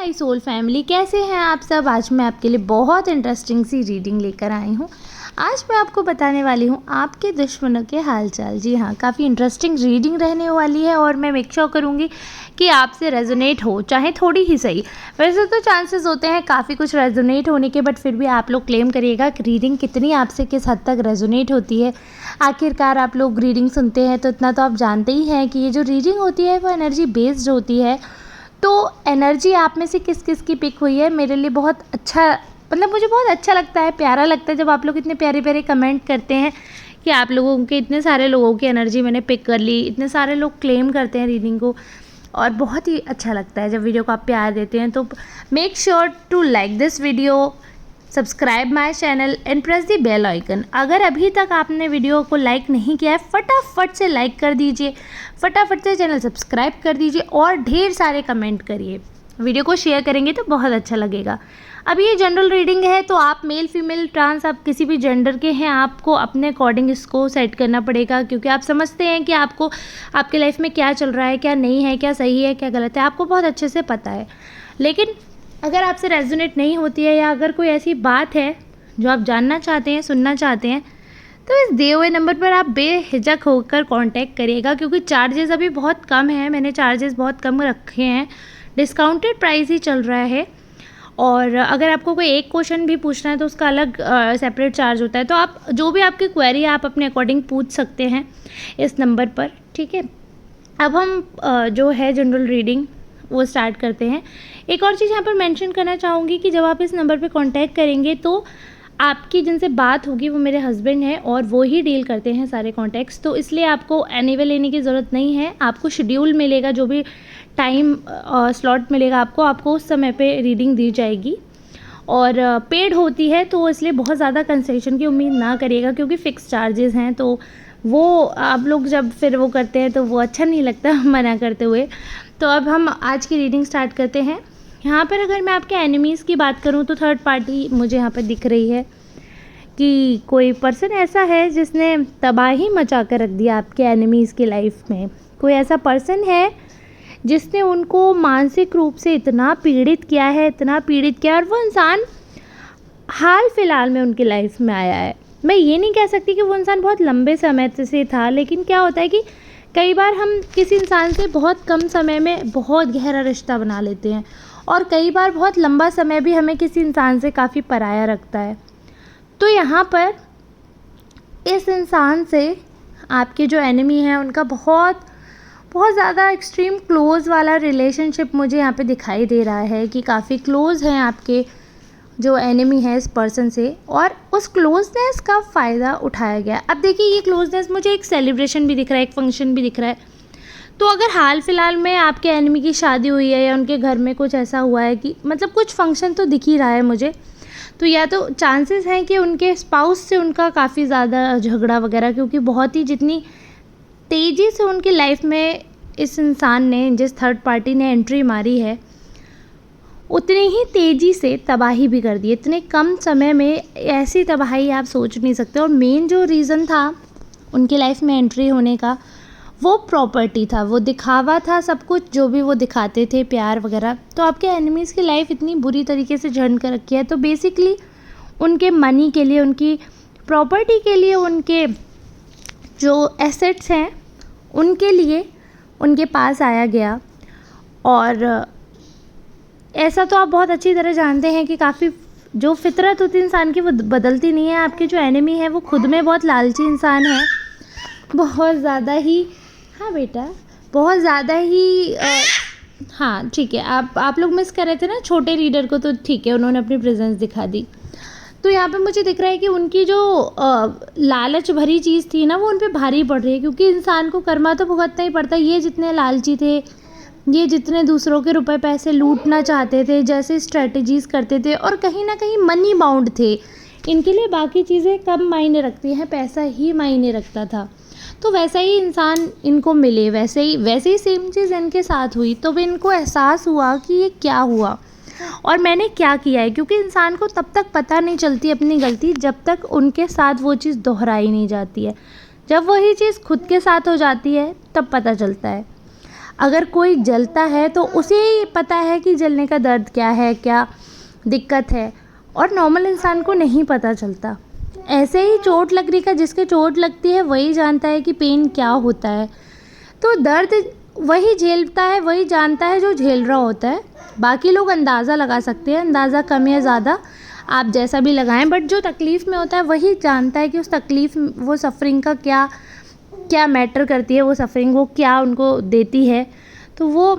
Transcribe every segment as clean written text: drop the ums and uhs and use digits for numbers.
My soul family, कैसे हैं आप सब। आज मैं आपके लिए बहुत इंटरेस्टिंग सी रीडिंग लेकर आई हूँ। आज मैं आपको बताने वाली हूँ आपके दुश्मनों के हालचाल। जी हाँ, काफ़ी इंटरेस्टिंग रीडिंग रहने वाली है और मैं मेक श्योर करूँगी कि आपसे रेजोनेट हो, चाहे थोड़ी ही सही। वैसे तो चांसेस होते हैं काफ़ी कुछ रेजोनेट होने के, बट फिर भी आप लोग क्लेम करिएगा कि रीडिंग कितनी आपसे किस हद तक रेजोनेट होती है। आखिरकार आप लोग रीडिंग सुनते हैं तो इतना तो आप जानते ही हैं कि ये जो रीडिंग होती है वो एनर्जी बेस्ड होती है। तो एनर्जी आप में से किस किस की पिक हुई है, मेरे लिए बहुत अच्छा, मतलब मुझे बहुत अच्छा लगता है, प्यारा लगता है जब आप लोग इतने प्यारे प्यारे कमेंट करते हैं कि आप लोगों के इतने सारे लोगों की एनर्जी मैंने पिक कर ली। इतने सारे लोग क्लेम करते हैं रीडिंग को और बहुत ही अच्छा लगता है जब वीडियो को आप प्यार देते हैं। तो make sure to like this video, subscribe my channel and press the bell icon. अगर अभी तक आपने वीडियो को लाइक नहीं किया है, फटाफट से लाइक कर दीजिए, फटाफट से चैनल सब्सक्राइब कर दीजिए और ढेर सारे कमेंट करिए। वीडियो को शेयर करेंगे तो बहुत अच्छा लगेगा। अब ये जनरल रीडिंग है तो आप मेल फीमेल ट्रांस, आप किसी भी जेंडर के हैं, आपको अपने अकॉर्डिंग इसको सेट करना पड़ेगा, क्योंकि आप समझते हैं कि आपको आपके लाइफ में क्या चल रहा है, क्या नहीं है, क्या सही है, क्या गलत है, आपको बहुत अच्छे से पता है। लेकिन अगर आपसे रेजोनेट नहीं होती है या अगर कोई ऐसी बात है जो आप जानना चाहते हैं, सुनना चाहते हैं, तो इस दिए हुए नंबर पर आप बेहिचक होकर कांटेक्ट करिएगा, क्योंकि चार्जेस अभी बहुत कम हैं। मैंने चार्जेस बहुत कम रखे हैं, डिस्काउंटेड प्राइस ही चल रहा है। और अगर आपको कोई एक क्वेश्चन भी पूछना है तो उसका अलग सेपरेट चार्ज होता है। तो आप जो भी आपकी क्वेरी है आप अपने अकॉर्डिंग पूछ सकते हैं इस नंबर पर, ठीक है। अब हम जो है जनरल रीडिंग वो स्टार्ट करते हैं। एक और चीज़ यहाँ पर मेंशन करना चाहूँगी कि जब आप इस नंबर पे कांटेक्ट करेंगे तो आपकी जिनसे बात होगी वो मेरे हस्बैंड हैं और वो ही डील करते हैं सारे कॉन्टैक्ट्स। तो इसलिए आपको एनीवे लेने की ज़रूरत नहीं है। आपको शेड्यूल मिलेगा, जो भी टाइम स्लॉट मिलेगा आपको उस समय पे रीडिंग दी जाएगी और पेड होती है, तो इसलिए बहुत ज़्यादा कंसेशन की उम्मीद ना करिएगा, क्योंकि फ़िक्स चार्जेस हैं। तो वो आप लोग जब फिर वो करते हैं तो वो अच्छा नहीं लगता मना करते हुए। तो अब हम आज की रीडिंग स्टार्ट करते हैं। यहाँ पर अगर मैं आपके एनिमीज़ की बात करूँ तो थर्ड पार्टी मुझे यहाँ पर दिख रही है कि कोई पर्सन ऐसा है जिसने तबाही मचा कर रख दिया आपके एनिमीज़ की लाइफ में। कोई ऐसा पर्सन है जिसने उनको मानसिक रूप से इतना पीड़ित किया है, इतना पीड़ित किया, और वो इंसान हाल फिलहाल में उनकी लाइफ में आया है। मैं ये नहीं कह सकती कि वो इंसान बहुत लंबे समय से था, लेकिन क्या होता है कि कई बार हम किसी इंसान से बहुत कम समय में बहुत गहरा रिश्ता बना लेते हैं और कई बार बहुत लंबा समय भी हमें किसी इंसान से काफ़ी पराया रखता है। तो यहाँ पर इस इंसान से आपके जो एनिमी हैं उनका बहुत बहुत ज़्यादा एक्सट्रीम क्लोज़ वाला रिलेशनशिप मुझे यहाँ पे दिखाई दे रहा है कि काफ़ी क्लोज़ हैं आपके जो एनिमी है इस पर्सन से, और उस क्लोजनेस का फ़ायदा उठाया गया। अब देखिए, ये क्लोजनेस मुझे एक सेलिब्रेशन भी दिख रहा है, एक फंक्शन भी दिख रहा है। तो अगर हाल फिलहाल में आपके एनिमी की शादी हुई है या उनके घर में कुछ ऐसा हुआ है कि मतलब कुछ फंक्शन तो दिख ही रहा है मुझे, तो या तो चांसेस हैं कि उनके स्पाउस से उनका काफ़ी ज़्यादा झगड़ा वगैरह, क्योंकि बहुत ही जितनी तेज़ी से उनकी लाइफ में इस इंसान ने, जिस थर्ड पार्टी ने एंट्री मारी है, उतनी ही तेज़ी से तबाही भी कर दी। इतने कम समय में ऐसी तबाही आप सोच नहीं सकते। और मेन जो रीज़न था उनकी लाइफ में एंट्री होने का वो प्रॉपर्टी था, वो दिखावा था, सब कुछ जो भी वो दिखाते थे, प्यार वगैरह। तो आपके एनिमीज़ की लाइफ इतनी बुरी तरीके से झंड कर रखी है, तो बेसिकली उनके मनी के लिए, उनकी प्रॉपर्टी के लिए, उनके जो एसेट्स हैं उनके लिए उनके पास आया गया। और ऐसा तो आप बहुत अच्छी तरह जानते हैं कि काफ़ी जो फितरत होती है इंसान की वो बदलती नहीं है। आपके जो एनिमी है वो खुद में बहुत लालची इंसान है, बहुत ज़्यादा ही। हाँ बेटा, बहुत ज़्यादा ही हाँ ठीक है, आप लोग मिस कर रहे थे ना छोटे रीडर को, तो ठीक है, उन्होंने अपनी प्रेजेंस दिखा दी। तो यहाँ पे मुझे दिख रहा है कि उनकी जो लालच भरी चीज़ थी ना वो उन पर भारी पड़ रही है, क्योंकि इंसान को कर्मा तो भुगतना ही पड़ता है। ये जितने लालची थे, ये जितने दूसरों के रुपए पैसे लूटना चाहते थे, जैसे स्ट्रेटजीज़ करते थे और कहीं ना कहीं मनी बाउंड थे, इनके लिए बाकी चीज़ें कम मायने रखती हैं, पैसा ही मायने रखता था। तो वैसा ही इंसान इनको मिले, वैसे ही सेम चीज़ इनके साथ हुई। तो भी इनको एहसास हुआ कि ये क्या हुआ और मैंने क्या किया है, क्योंकि इंसान को तब तक पता नहीं चलती अपनी गलती जब तक उनके साथ वो चीज़ दोहराई नहीं जाती है। जब वही चीज़ खुद के साथ हो जाती है तब पता चलता है। अगर कोई जलता है तो उसे ही पता है कि जलने का दर्द क्या है, क्या दिक्कत है, और नॉर्मल इंसान को नहीं पता चलता। ऐसे ही चोट लकड़ी का जिसके चोट लगती है वही जानता है कि पेन क्या होता है। तो दर्द वही झेलता है, वही जानता है जो झेल रहा होता है। बाकी लोग अंदाज़ा लगा सकते हैं, अंदाज़ा कम या ज़्यादा आप जैसा भी लगाएं, बट जो तकलीफ़ में होता है वही जानता है कि उस तकलीफ़, वो सफ़रिंग का क्या क्या मैटर करती है, वो सफ़रिंग वो क्या उनको देती है। तो वो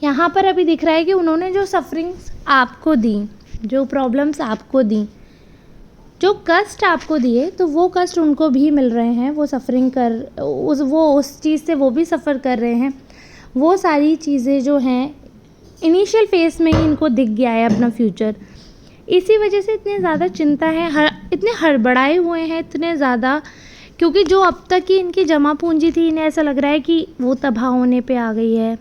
यहाँ पर अभी दिख रहा है कि उन्होंने जो सफ़रिंग्स आपको दी, जो प्रॉब्लम्स आपको दी, जो कष्ट आपको दिए, तो वो कष्ट उनको भी मिल रहे हैं। वो सफ़रिंग कर उस चीज़ से वो भी सफ़र कर रहे हैं। वो सारी चीज़ें जो हैं इनिशियल फेज़ में ही इनको दिख गया है अपना फ्यूचर। इसी वजह से इतने ज़्यादा चिंता है, इतने हड़बड़ाए हुए हैं, इतने ज़्यादा, क्योंकि जो अब तक की इनकी जमा पूंजी थी, इन्हें ऐसा लग रहा है कि वो तबाह होने पे आ गई है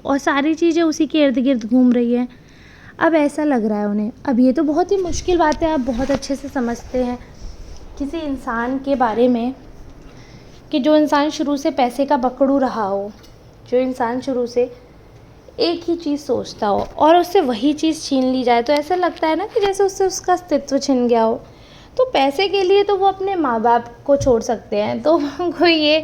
और सारी चीज़ें उसी के इर्द गिर्द घूम रही हैं। अब ऐसा लग रहा है उन्हें। अब ये तो बहुत ही मुश्किल बात है, आप बहुत अच्छे से समझते हैं किसी इंसान के बारे में, कि जो इंसान शुरू से पैसे का बकड़ू रहा हो, जो इंसान शुरू से एक ही चीज़ सोचता हो और उससे वही चीज़ छीन ली जाए, तो ऐसा लगता है ना कि जैसे उससे उसका अस्तित्व छिन गया हो। तो पैसे के लिए तो वो अपने माँ बाप को छोड़ सकते हैं, तो कोई ये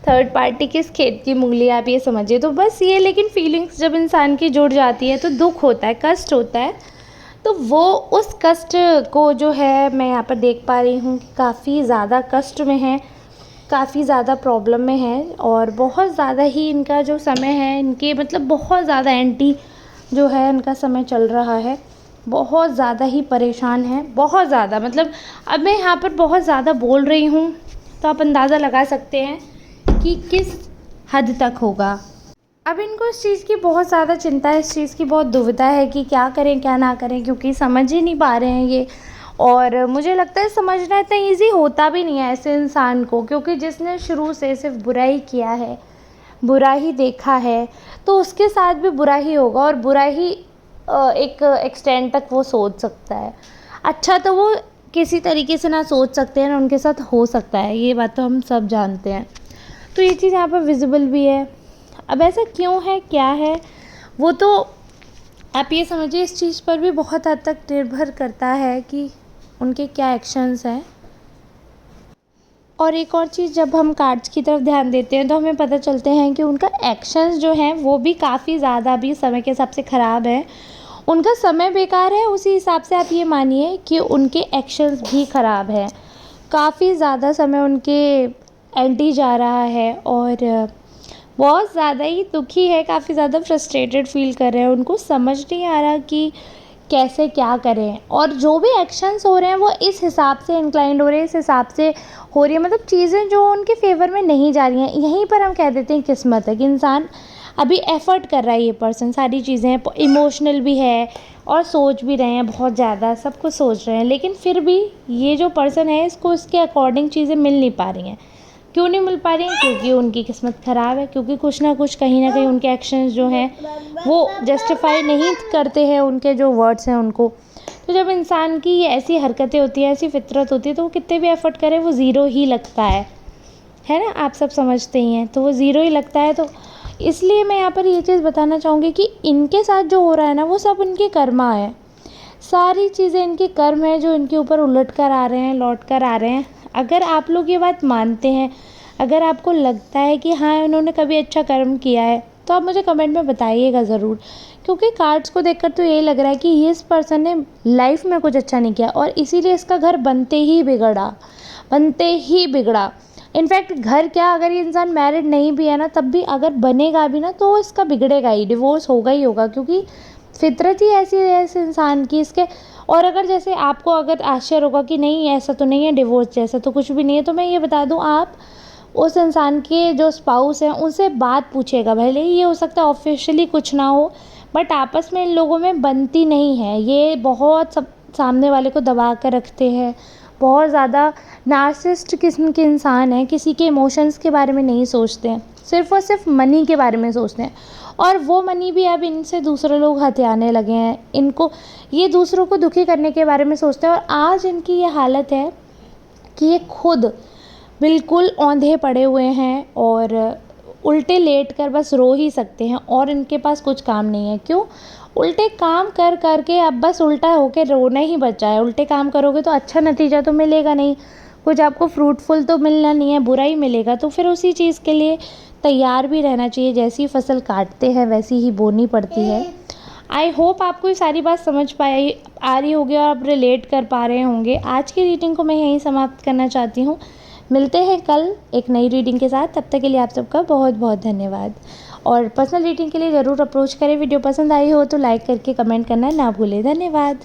थर्ड पार्टी किस खेत की मूंगली, आप ये समझिए। तो बस ये, लेकिन फीलिंग्स जब इंसान की जुड़ जाती है तो दुख होता है, कष्ट होता है। तो वो उस कष्ट को जो है मैं यहाँ पर देख पा रही हूँ कि काफ़ी ज़्यादा कष्ट में है, काफ़ी ज़्यादा प्रॉब्लम में है, और बहुत ज़्यादा ही इनका जो समय है, इनके मतलब बहुत ज़्यादा एंटी जो है इनका समय चल रहा है। बहुत ज़्यादा ही परेशान है, बहुत ज़्यादा, मतलब अब मैं यहाँ पर बहुत ज़्यादा बोल रही हूँ तो आप अंदाज़ा लगा सकते हैं कि किस हद तक होगा। अब इनको इस चीज़ की बहुत ज़्यादा चिंता है, इस चीज़ की बहुत दुविधा है कि क्या करें क्या ना करें, क्योंकि समझ ही नहीं पा रहे हैं ये। और मुझे लगता है समझना इतना ईज़ी होता भी नहीं है ऐसे इंसान को, क्योंकि जिसने शुरू से सिर्फ बुरा ही किया है, बुरा ही देखा है, तो उसके साथ भी बुरा ही होगा, और बुरा ही एक एक्सटेंड तक वो सोच सकता है। अच्छा तो वो किसी तरीके से ना सोच सकते हैं ना उनके साथ हो सकता है, ये बात तो हम सब जानते हैं। तो ये चीज़ यहाँ पर विजिबल भी है। अब ऐसा क्यों है, क्या है, वो तो आप ये समझिए इस चीज़ पर भी बहुत हद तक निर्भर करता है कि उनके क्या एक्शंस हैं। और एक और चीज़, जब हम कार्ड्स की तरफ ध्यान देते हैं तो हमें पता चलते हैं कि उनका एक्शंस जो हैं वो भी काफ़ी ज़्यादा भी समय के हिसाब से ख़राब है। उनका समय बेकार है, उसी हिसाब से आप ये मानिए कि उनके एक्शंस भी ख़राब है। काफ़ी ज़्यादा समय उनके एंटी जा रहा है, और बहुत ज़्यादा ही दुखी है, काफ़ी ज़्यादा फ्रस्ट्रेटेड फील कर रहे हैं। उनको समझ नहीं आ रहा कि कैसे क्या करें, और जो भी एक्शंस हो रहे हैं वो इस हिसाब से इंक्लाइंड हो रहे हैं, इस हिसाब से हो रही है, मतलब चीज़ें जो उनके फेवर में नहीं जा रही हैं। यहीं पर हम कह देते हैं किस्मत है कि इंसान अभी एफ़र्ट कर रहा है, ये पर्सन सारी चीज़ें, इमोशनल भी है और सोच भी रहे हैं, बहुत ज़्यादा सब कुछ सोच रहे हैं, लेकिन फिर भी ये जो पर्सन है इसको इसके अकॉर्डिंग चीज़ें मिल नहीं पा रही हैं। क्यों नहीं मिल पा रही हैं? क्योंकि उनकी किस्मत ख़राब है, क्योंकि कुछ ना कुछ कहीं ना कहीं उनके एक्शंस जो हैं वो जस्टिफाई नहीं करते हैं उनके जो वर्ड्स हैं उनको। तो जब इंसान की ये ऐसी हरकतें होती हैं, ऐसी फितरत होती है, तो वो कितने भी एफ़र्ट करे वो ज़ीरो ही लगता है ना, आप सब समझते ही हैं। तो वो ज़ीरो ही लगता है। तो इसलिए मैं यहाँ पर ये चीज़ बताना चाहूँगी कि इनके साथ जो हो रहा है ना वो सब उनके कर्मा है, सारी चीज़ें इनके कर्म है जो इनके ऊपर उलट कर आ रहे हैं, लौट कर आ रहे हैं। अगर आप लोग ये बात मानते हैं, अगर आपको लगता है कि हाँ उन्होंने कभी अच्छा कर्म किया है, तो आप मुझे कमेंट में बताइएगा ज़रूर, क्योंकि कार्ड्स को देखकर तो यही लग रहा है कि ये इस पर्सन ने लाइफ में कुछ अच्छा नहीं किया, और इसीलिए इसका घर बनते ही बिगड़ा। इनफैक्ट घर क्या, अगर ये इंसान मैरिड नहीं भी है ना, तब भी अगर बनेगा भी ना तो इसका बिगड़ेगा ही, डिवोर्स होगा ही होगा, क्योंकि फितरत ही ऐसी है इस इंसान की इसके। और अगर जैसे आपको अगर आश्चर्य होगा कि नहीं ऐसा तो नहीं है, डिवोर्स जैसा तो कुछ भी नहीं है, तो मैं ये बता दूं, आप उस इंसान के जो स्पाउस हैं उनसे बात पूछेगा। भले ही ये हो सकता है ऑफिशियली कुछ ना हो, बट आपस में इन लोगों में बनती नहीं है। ये बहुत सब सामने वाले को दबा कर रखते हैं, बहुत ज़्यादा नार्सिसिस्ट किस्म के इंसान हैं, किसी के इमोशंस के बारे में नहीं सोचते हैं, सिर्फ़ और सिर्फ मनी के बारे में सोचते हैं। और वो मनी भी अब इनसे दूसरे लोग हथियाने लगे हैं, इनको ये दूसरों को दुखी करने के बारे में सोचते हैं। और आज इनकी ये हालत है कि ये खुद बिल्कुल औंधे पड़े हुए हैं, और उल्टे लेट कर बस रो ही सकते हैं और इनके पास कुछ काम नहीं है। क्यों? उल्टे काम कर कर के अब बस उल्टा होके रोना ही बचा है। उल्टे काम करोगे तो अच्छा नतीजा तो मिलेगा नहीं, कुछ आपको फ्रूटफुल तो मिलना नहीं है, बुरा ही मिलेगा। तो फिर उसी चीज़ के लिए तैयार भी रहना चाहिए। जैसी फसल काटते हैं वैसी ही बोनी पड़ती है। आई होप आपको ये सारी बात समझ आ रही होगी और आप रिलेट कर पा रहे होंगे। आज की रीडिंग को मैं यहीं समाप्त करना चाहती हूँ। मिलते हैं कल एक नई रीडिंग के साथ। तब तक के लिए आप सबका बहुत बहुत धन्यवाद। और पर्सनल रीडिंग के लिए ज़रूर अप्रोच करें। वीडियो पसंद आई हो तो लाइक करके कमेंट करना ना भूलें। धन्यवाद।